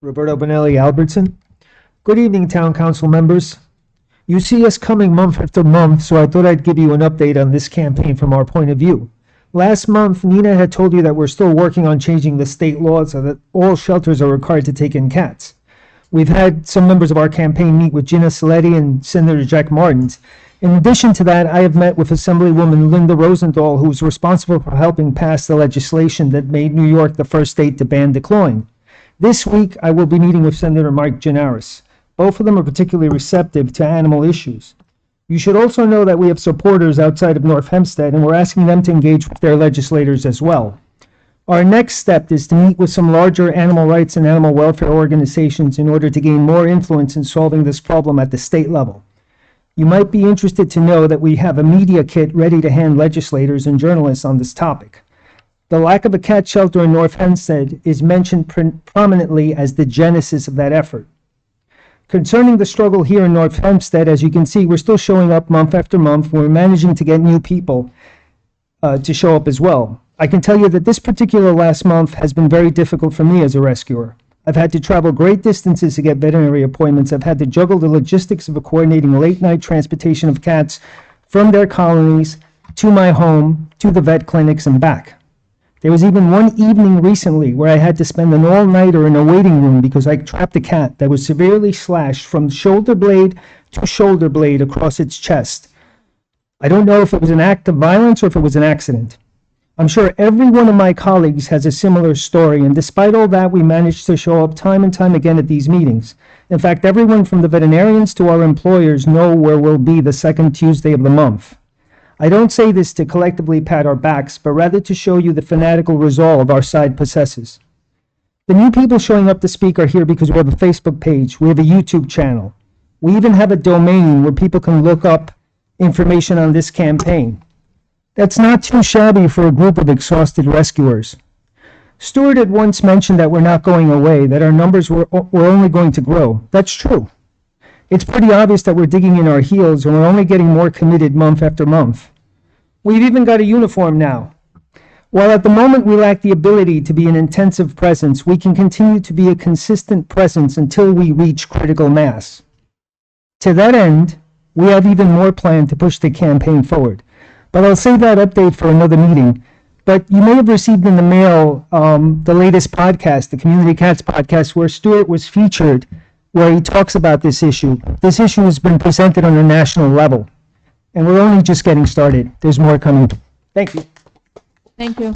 Roberto, Bonelli, Albertson. Good evening, Town Council members. You see us coming month after month, so I thought I'd give you an update on this campaign from our point of view. Last month, Nina had told you that we're still working on changing the state law so that all shelters are required to take in cats. We've had some members of our campaign meet with Gina Saletti and Senator Jack Martins. In addition to that, I have met with Assemblywoman Linda Rosenthal, who's responsible for helping pass the legislation that made New York the first state to ban declawing. This week, I will be meeting with Senator Mike Gianaris. Both of them are particularly receptive to animal issues. You should also know that we have supporters outside of North Hempstead, and we're asking them to engage with their legislators as well. Our next step is to meet with some larger animal rights and animal welfare organizations in order to gain more influence in solving this problem at the state level. You might be interested to know that we have a media kit ready to hand legislators and journalists on this topic. The lack of a cat shelter in North Hempstead is mentioned prominently as the genesis of that effort. Concerning the struggle here in North Hempstead, as you can see, we're still showing up month after month. We're managing to get new people to show up as well. I can tell you that this particular last month has been very difficult for me as a rescuer. I've had to travel great distances to get veterinary appointments. I've had to juggle the logistics of coordinating late-night transportation of cats from their colonies to my home, to the vet clinics, and back. There was even one evening recently where I had to spend an all-nighter in a waiting room because I trapped a cat that was severely slashed from shoulder blade to shoulder blade across its chest. I don't know if it was an act of violence or if it was an accident. I'm sure every one of my colleagues has a similar story, and despite all that, we managed to show up time and time again at these meetings. In fact, everyone from the veterinarians to our employers know where we'll be the second Tuesday of the month. I don't say this to collectively pat our backs, but rather to show you the fanatical resolve our side possesses. The new people showing up to speak are here because we have a Facebook page, we have a YouTube channel. We even have a domain where people can look up information on this campaign. That's not too shabby for a group of exhausted rescuers. Stuart had once mentioned that we're not going away, that our numbers were only going to grow. That's true. It's pretty obvious that we're digging in our heels and we're only getting more committed month after month. We've even got a uniform now. While at the moment we lack the ability to be an intensive presence, we can continue to be a consistent presence until we reach critical mass. To that end, we have even more planned to push the campaign forward. But I'll save that update for another meeting. But you may have received in the mail the latest podcast, the Community Cats podcast, where Stuart was featured, where he talks about this issue. This issue has been presented on a national level, and we're only just getting started. There's more coming. Thank you. Thank you.